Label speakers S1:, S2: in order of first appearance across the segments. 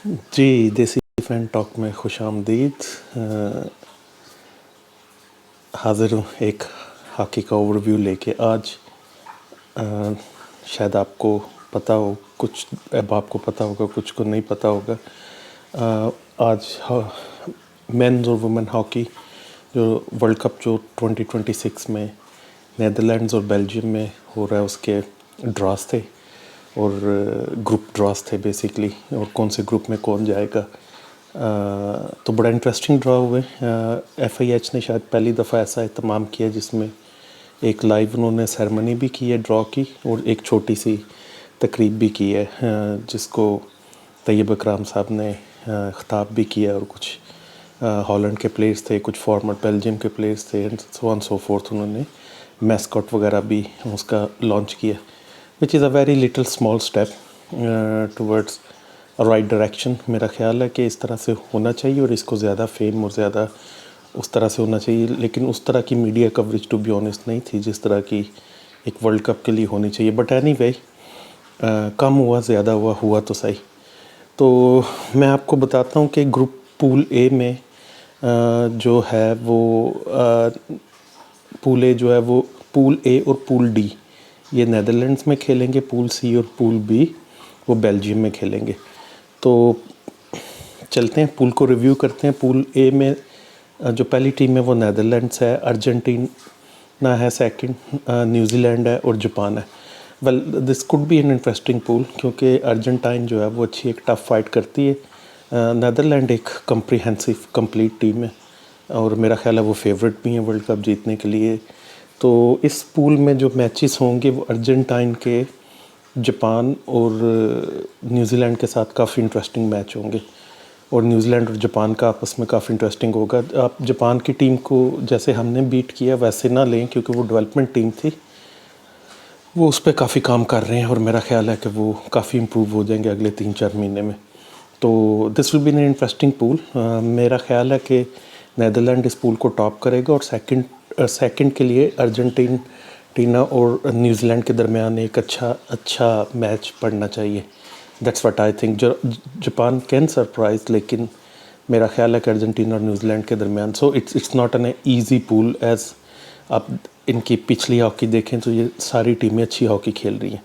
S1: जी, देसी fan talk में खुशामदीद। हाज़िर हूँ एक हॉकी का ओवरव्यू लेके आज। अ, शायद आपको पता हो कुछ, अब आपको पता होगा, कुछ को नहीं पता होगा। आज मेंस और वुमेन हॉकी जो वर्ल्ड कप जो 2026 में नीदरलैंड्स और बेल्जियम में हो रहा है, उसके ड्रॉस थे और ग्रुप ड्रॉस थे बेसिकली, और कौन से ग्रुप में कौन जाएगा। तो बड़ा इंटरेस्टिंग ड्रॉ हुए। FIH ने शायद पहली दफ़ा ऐसा इत्माम किया जिसमें एक लाइव उन्होंने सेरेमनी भी की है ड्रॉ की, और एक छोटी सी तकरीब भी की है जिसको तैयब इकराम साहब ने ख़िताब भी किया, और कुछ हॉलैंड के प्लेयर्स थे, कुछ फॉर्मर बेल्जियम के प्लेयर्स थे, and so on so fourth. उन्होंने मैस्कॉट वगैरह भी उसका लॉन्च किया, which is a very little small step towards right direction. मेरा ख्याल है कि इस तरह से होना चाहिए, और इसको ज़्यादा फेम और ज़्यादा उस तरह से होना चाहिए, लेकिन उस तरह की media coverage to be honest नहीं थी जिस तरह की एक वर्ल्ड कप के लिए होनी चाहिए। बट एनीवे, कम हुआ ज़्यादा हुआ तो सही। तो मैं आपको बताता हूँ कि ग्रुप पूल ए में जो है वो पूल ए जो है वो पूल ए और पूल डी ये नीदरलैंड्स में खेलेंगे, पूल सी और पूल बी वो बेल्जियम में खेलेंगे। तो चलते हैं पूल को रिव्यू करते हैं। पूल ए में जो पहली टीम है वो नीदरलैंड्स है, अर्जेंटीना है सेकंड, न्यूजीलैंड है और जापान है। Well, this could be an interesting pool, क्योंकि अर्जेंटाइन जो है वो अच्छी एक टफ फाइट करती है। नीदरलैंड एक कम्प्रीहेंसिव कंप्लीट टीम है, और मेरा ख्याल है वो फेवरेट भी हैं वर्ल्ड कप जीतने के लिए। तो इस पूल में जो मैचेस होंगे वो अर्जेंटाइन के, जापान और न्यूजीलैंड के साथ काफ़ी इंटरेस्टिंग मैच होंगे, और न्यूजीलैंड और जापान का आपस में काफ़ी इंटरेस्टिंग होगा। आप जापान की टीम को जैसे हमने बीट किया वैसे ना लें, क्योंकि वो डेवलपमेंट टीम थी, वो उस पर काफ़ी काम कर रहे हैं, और मेरा ख्याल है कि वो काफ़ी इम्प्रूव हो जाएंगे अगले 3-4 महीने में। तो this will B an interesting pool. मेरा ख्याल है कि नीदरलैंड इस पूल को टॉप करेगा, और सेकंड के लिए अर्जेंटीना और न्यूजीलैंड के दरमियान एक अच्छा मैच पड़ना चाहिए। That's what I think. Japan can surprise, लेकिन मेरा ख्याल है कि अर्जेंटीना और न्यूजीलैंड के दरमियान, so it's not an easy pool. As आप इनकी पिछली हॉकी देखें तो ये सारी टीमें अच्छी हॉकी खेल रही हैं।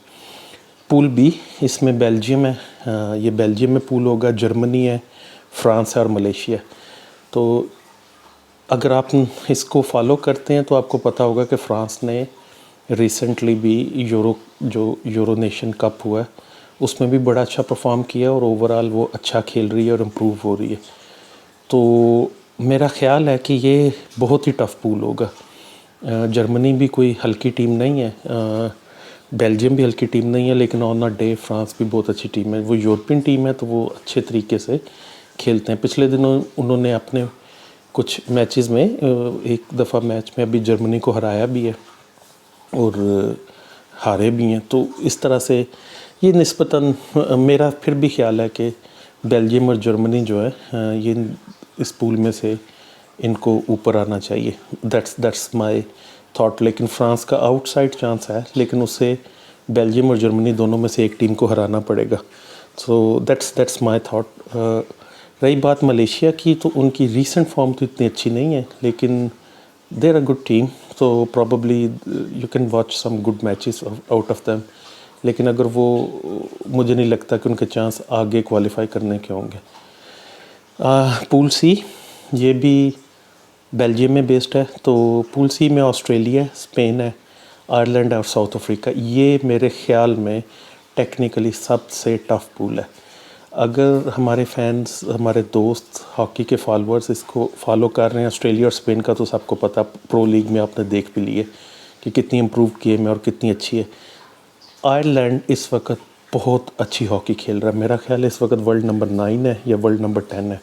S1: पूल बी, इसमें बेल्जियम है, ये बेल्जियम में पूल होगा, जर्मनी है, फ्रांस है और मलेशिया। तो अगर आप इसको फॉलो करते हैं तो आपको पता होगा कि फ्रांस ने रिसेंटली भी यूरो नेशन कप हुआ है उसमें भी बड़ा अच्छा परफॉर्म किया, और ओवरऑल वो अच्छा खेल रही है और इम्प्रूव हो रही है। तो मेरा ख्याल है कि ये बहुत ही टफ़ पूल होगा। जर्मनी भी कोई हल्की टीम नहीं है, बेल्जियम भी हल्की टीम नहीं है, लेकिन ऑन अ डे फ्रांस भी बहुत अच्छी टीम है। वो यूरोपियन टीम है तो वो अच्छे तरीके से खेलते हैं। पिछले दिनों उन्होंने अपने कुछ मैचेस में एक दफ़ा मैच में अभी जर्मनी को हराया भी है, और हारे भी हैं। तो इस तरह से ये निस्बतन मेरा फिर भी ख्याल है कि बेल्जियम और जर्मनी जो है ये इस पूल में से इनको ऊपर आना चाहिए। That's my thought. लेकिन फ्रांस का आउटसाइड चांस है, लेकिन उससे बेल्जियम और जर्मनी दोनों में से एक टीम को हराना पड़ेगा। So that's my thought. रही बात मलेशिया की, तो उनकी रीसेंट फॉर्म तो इतनी अच्छी नहीं है, लेकिन देर अ गुड टीम, तो probably you can watch some good matches out of them. लेकिन अगर वो, मुझे नहीं लगता कि उनके चांस आगे क्वालिफाई करने के होंगे। पूल सी, ये भी बेल्जियम में बेस्ड है। तो पूल सी में ऑस्ट्रेलिया है, स्पेन है, आयरलैंड है और साउथ अफ्रीका। ये मेरे ख्याल में टेक्निकली सबसे टफ़ पूल है। अगर हमारे फैंस, हमारे दोस्त, हॉकी के फॉलोअर्स इसको फॉलो कर रहे हैं, ऑस्ट्रेलिया और स्पेन का तो सबको पता, प्रो लीग में आपने देख भी लिए कि कितनी इम्प्रूव गेम है और कितनी अच्छी है। आयरलैंड इस वक्त बहुत अच्छी हॉकी खेल रहा है। मेरा ख्याल है इस वक्त वर्ल्ड नंबर 9 है या वर्ल्ड नंबर 10 है,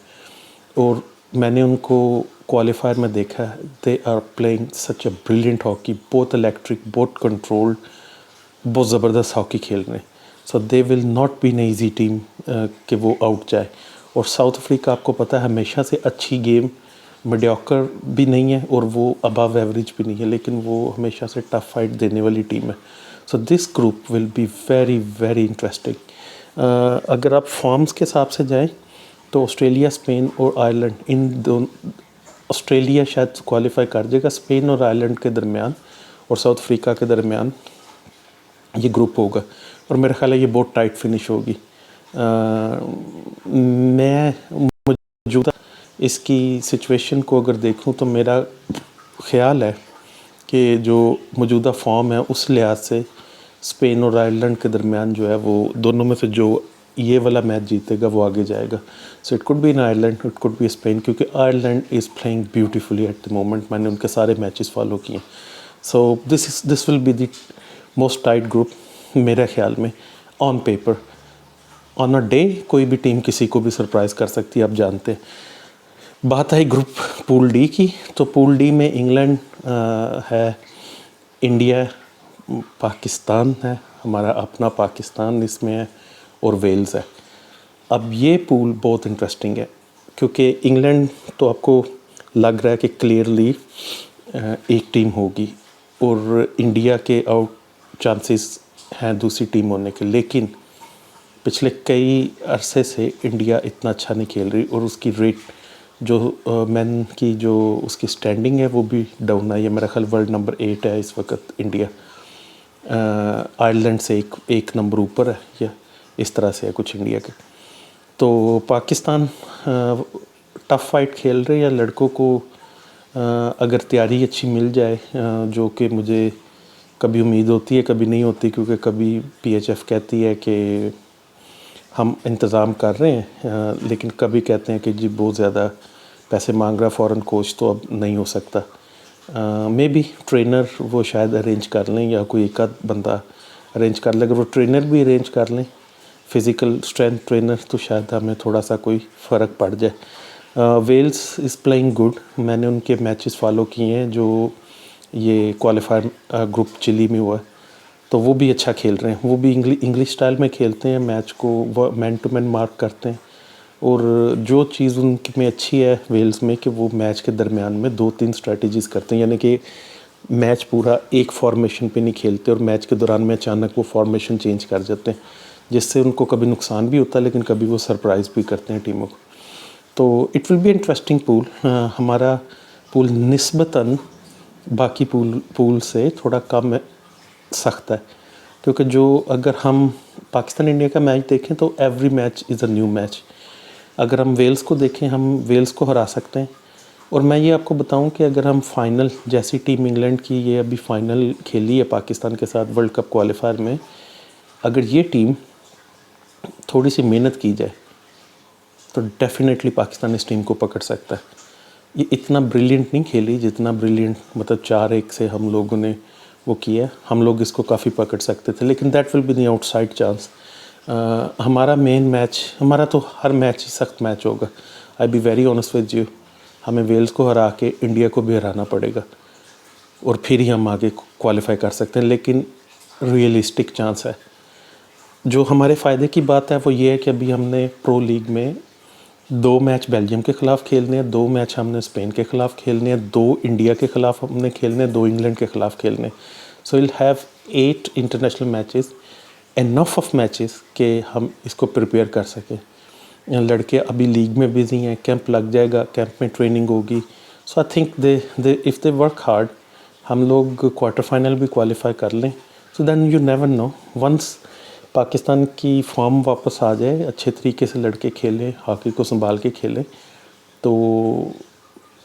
S1: और मैंने उनको क्वालिफायर में देखा है। They are playing such a brilliant hockey, बहुत इलेक्ट्रिक, बहुत कंट्रोल्ड, बहुत ज़बरदस्त हॉकी खेल रहे हैं। So they will not be an easy team कि वो आउट जाए। और साउथ अफ्रीका आपको पता है हमेशा से अच्छी गेम, मीडियोकर भी नहीं है और वो अबव एवरेज भी नहीं है, लेकिन वो हमेशा से टफ फाइट देने वाली टीम है। So this group will be very very interesting. अगर आप फॉर्म्स के हिसाब से जाएं तो ऑस्ट्रेलिया, स्पेन और आयरलैंड, इन दोनों, ऑस्ट्रेलिया शायद क्वालिफाई कर जाएगा, स्पेन और आयरलैंड के दरमियान और साउथ अफ्रीका के दरमियान ये ग्रुप होगा और मेरा ख्याल है ये बहुत टाइट फिनिश होगी। मैं मौजूदा इसकी सिचुएशन को अगर देखूं तो मेरा ख्याल है कि जो मौजूदा फॉर्म है उस लिहाज से स्पेन और आयरलैंड के दरमियान जो है वो दोनों में से जो ये वाला मैच जीतेगा वो आगे जाएगा। So it could be in Ireland, it could be Spain, क्योंकि Ireland is playing beautifully at the moment. मैंने उनके सारे मैचेस फॉलो किए। So this will be the most tight group मेरे ख्याल में on paper. On a day कोई भी टीम किसी को भी सरप्राइज़ कर सकती है, आप जानते हैं। बात आई ग्रुप पूल डी की, तो पूल डी में इंग्लैंड है, इंडिया, पाकिस्तान है, हमारा अपना पाकिस्तान इसमें है और वेल्स है। अब ये पूल बहुत इंटरेस्टिंग है क्योंकि इंग्लैंड तो आपको लग रहा है कि क्लियरली एक टीम होगी और इंडिया के आउट चांसेस हैं दूसरी टीम होने के, लेकिन पिछले कई अरसे से इंडिया इतना अच्छा नहीं खेल रही और उसकी रेट जो मैन की जो उसकी स्टैंडिंग है वो भी डाउन आई है। मेरा ख्याल वर्ल्ड नंबर 8 है इस वक्त इंडिया, आयरलैंड से एक नंबर ऊपर है या इस तरह से है कुछ इंडिया के। तो पाकिस्तान टफ़ फाइट खेल रहे हैं लड़कों को, अगर तैयारी अच्छी मिल जाए, जो कि मुझे कभी उम्मीद होती है कभी नहीं होती, क्योंकि कभी PHF कहती है कि हम इंतज़ाम कर रहे हैं, लेकिन कभी कहते हैं कि जी बहुत ज़्यादा पैसे मांग रहा फ़ॉरेन कोच तो अब नहीं हो सकता। मे बी ट्रेनर वो शायद अरेंज कर लें या कोई एक आध बंदा अरेंज कर ले। अगर वो ट्रेनर भी अरेंज कर लें, फ़िज़िकल स्ट्रेंथ ट्रेनर, तो शायद हमें थोड़ा सा कोई फ़र्क पड़ जाए। वेल्स इज़ प्लेइंग गुड, मैंने उनके मैचेस फॉलो किए हैं जो ये क्वालिफायर ग्रुप चिली में हुआ है, तो वो भी अच्छा खेल रहे हैं। वो भी इंग्लिश स्टाइल में खेलते हैं, मैच को वो मैन टू मैन मार्क करते हैं। और जो चीज़ उनकी में अच्छी है वेल्स में कि वो मैच के दरमियान में 2-3 स्ट्रेटजीज़ करते हैं, यानी कि मैच पूरा एक फॉर्मेशन पे नहीं खेलते और मैच के दौरान में अचानक वो फॉर्मेशन चेंज कर जाते हैं, जिससे उनको कभी नुकसान भी होता है लेकिन कभी वो सरप्राइज़ भी करते हैं टीमों को। तो it will be interesting pool. हमारा पूल निस्बतन बाकी पूल से थोड़ा कम सख्त है, क्योंकि जो अगर हम पाकिस्तान इंडिया का मैच देखें तो every match is a new match. अगर हम वेल्स को देखें, हम वेल्स को हरा सकते हैं। और मैं ये आपको बताऊं कि अगर हम फाइनल, जैसी टीम इंग्लैंड की ये अभी फाइनल खेली है पाकिस्तान के साथ वर्ल्ड कप क्वालिफायर में, अगर ये टीम थोड़ी सी मेहनत की जाए तो डेफिनेटली पाकिस्तान इस टीम को पकड़ सकता है। ये इतना ब्रिलियंट नहीं खेली जितना ब्रिलियंट मतलब 4-1 से हम लोगों ने वो किया। हम लोग इसको काफ़ी पकड़ सकते थे, लेकिन that will be the outside chance. हमारा मेन मैच, हमारा तो हर मैच ही सख्त मैच होगा। I be very honest with you, हमें वेल्स को हरा के इंडिया को भी हराना पड़ेगा और फिर ही हम आगे क्वालिफाई कर सकते हैं, लेकिन रियलिस्टिक चांस है। जो हमारे फ़ायदे की बात है वो ये है कि अभी हमने प्रो लीग में 2 मैच बेल्जियम के ख़िलाफ़ खेलने हैं, 2 मैच हमने स्पेन के ख़िलाफ़ खेलने हैं, 2 इंडिया के ख़िलाफ़ हमने खेलने हैं, 2 इंग्लैंड के ख़िलाफ़ खेलने। So will have 8 international matches, enough of matches कि हम इसको प्रिपेयर कर सकें। लड़के अभी लीग में बिजी हैं, कैंप लग जाएगा, कैंप में ट्रेनिंग होगी। So I think they if they work hard, हम लोग क्वार्टर फाइनल भी क्वालिफाई कर लें। So then you never know, once Pakistan की फॉर्म वापस आ जाए, अच्छे तरीके से लड़के खेलें, हॉकी को संभाल के खेलें, तो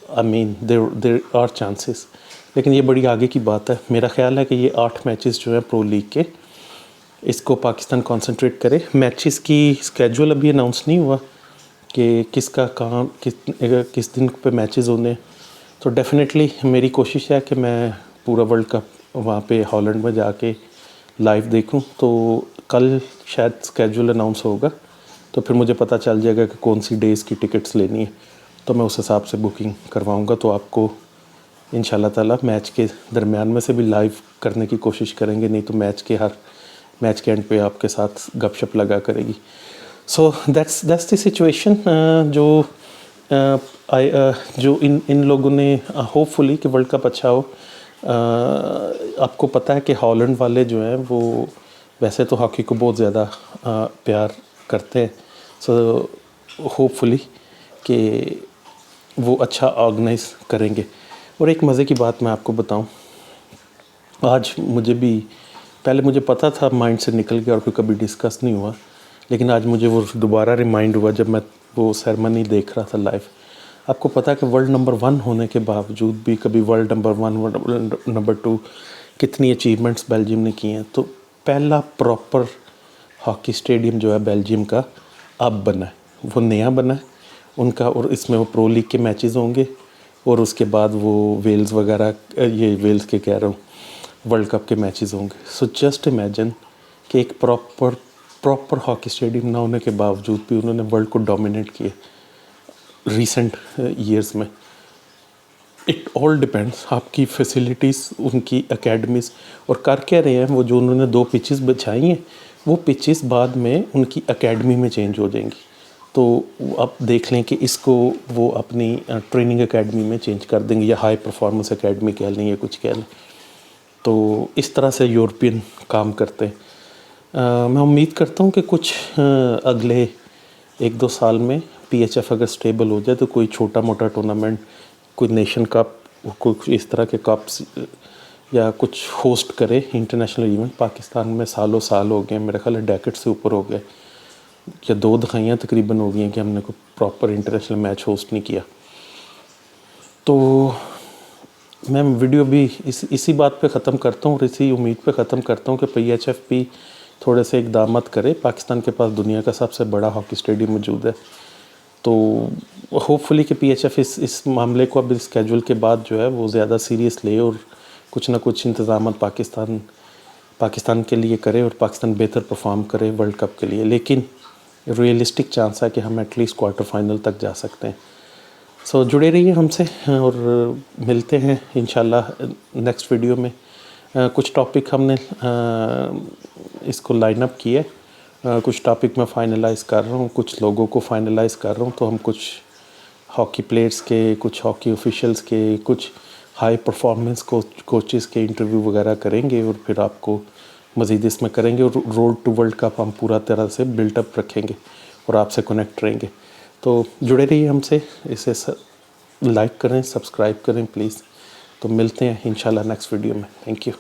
S1: I mean there are chances. लेकिन ये बड़ी आगे की बात है। मेरा ख्याल है कि ये 8 मैचेस जो हैं प्रो लीग के, इसको पाकिस्तान कंसंट्रेट करे। मैचेस की स्केजुअल अभी अनाउंस नहीं हुआ कि किसका कहाँ किस दिन पे मैचेस होने, तो डेफिनेटली मेरी कोशिश है कि मैं पूरा वर्ल्ड कप वहाँ पे हॉलैंड में जाके लाइव देखूं। तो कल शायद स्केजुअल अनाउंस होगा, तो फिर मुझे पता चल जाएगा कि कौन सी डेज़ की टिकट्स लेनी है, तो मैं उस हिसाब से बुकिंग करवाऊंगा। तो आपको इंशाल्लाह ताला मैच के दरमियान में से भी लाइव करने की कोशिश करेंगे, नहीं तो मैच के एंड पे आपके साथ गपशप लगा करेगी। So that's the situation. जो इन लोगों ने होपफुली कि वर्ल्ड कप अच्छा हो। आपको पता है कि हॉलैंड वाले जो हैं वो वैसे तो हॉकी को बहुत ज़्यादा प्यार करते हैं। सो होपफुली कि वो अच्छा ऑर्गेनाइज करेंगे। और एक मज़े की बात मैं आपको बताऊं, आज मुझे भी, पहले मुझे पता था, माइंड से निकल गया और फिर कभी डिस्कस नहीं हुआ, लेकिन आज मुझे वो दोबारा रिमाइंड हुआ जब मैं वो सेरेमनी देख रहा था लाइव। आपको पता है कि वर्ल्ड नंबर 1 होने के बावजूद भी कभी वर्ल्ड नंबर 1, वर्ल्ड नंबर 2 कितनी अचीवमेंट्स बेल्जियम ने की हैं। तो पहला प्रॉपर हॉकी स्टेडियम जो है बेल्जियम का अब बना है, वो नया बना है उनका, और इसमें वो प्रो लीग के मैचेस होंगे और उसके बाद वो वेल्स वगैरह, ये वेल्स के कह रहा हूँ, वर्ल्ड कप के मैचेस होंगे। सो जस्ट इमेजिन कि एक प्रॉपर हॉकी स्टेडियम ना होने के बावजूद भी उन्होंने वर्ल्ड को डोमिनेट किया रिसेंट ईयर्स में। इट ऑल डिपेंड्स आपकी फैसिलिटीज़, उनकी एकेडमीज़, और कर क्या रहे हैं वो। जो उन्होंने 2 पिचेस बिछाई हैं, वो पिचेस बाद में उनकी एकेडमी में चेंज हो जाएंगी। तो आप देख लें कि इसको वो अपनी ट्रेनिंग एकेडमी में चेंज कर देंगे, या हाई परफॉर्मेंस एकेडमी कह लें या कुछ कह लें। तो इस तरह से यूरोपियन काम करते हैं। मैं उम्मीद करता हूँ कि कुछ अगले 1-2 साल में PHF अगर स्टेबल हो जाए तो कोई छोटा मोटा टूर्नामेंट, कोई नेशन कप, कुछ इस तरह के कप्स या कुछ होस्ट करे इंटरनेशनल इवेंट। पाकिस्तान में सालों साल हो गए, मेरे ख्याल है डेकेड से ऊपर हो गए, या 2 दहाइयाँ तकरीबन हो गई हैं कि हमने कोई प्रॉपर इंटरनेशनल मैच होस्ट नहीं किया। तो मैं वीडियो भी इसी बात पे ख़त्म करता हूँ और इसी उम्मीद पे ख़त्म करता हूँ कि PHF भी थोड़े से इक़दाम करे। पाकिस्तान के पास दुनिया का सबसे बड़ा हॉकी स्टेडियम मौजूद है, तो होपफुली कि PHF इस मामले को अब स्केड्यूल के बाद जो है वो ज़्यादा सीरियस ले और कुछ ना कुछ इंतज़ाम पाकिस्तान के लिए करे और पाकिस्तान बेहतर परफॉर्म करे वर्ल्ड कप के लिए। लेकिन रियलिस्टिक चांस है कि हम एटलीस्ट क्वार्टर फाइनल तक जा सकते हैं। सो जुड़े रहिए हमसे और मिलते हैं इंशाल्लाह नेक्स्ट वीडियो में। कुछ टॉपिक हमने इसको लाइन अप किया है, कुछ टॉपिक मैं फ़ाइनलाइज़ कर रहा हूँ, कुछ लोगों को फ़ाइनलाइज़ कर रहा हूँ। तो हम कुछ हॉकी प्लेयर्स के, कुछ हॉकी ऑफिशियल्स के, कुछ हाई परफॉर्मेंस कोचेस के इंटरव्यू वगैरह करेंगे और फिर आपको मज़ीद इसमें करेंगे, और रोड टू वर्ल्ड कप हम पूरा तरह से बिल्टअप रखेंगे और आपसे कनेक्ट रहेंगे। तो जुड़े रहिए हमसे, इसे लाइक करें, सब्सक्राइब करें प्लीज़। तो मिलते हैं इंशाल्लाह नेक्स्ट वीडियो में। Thank you.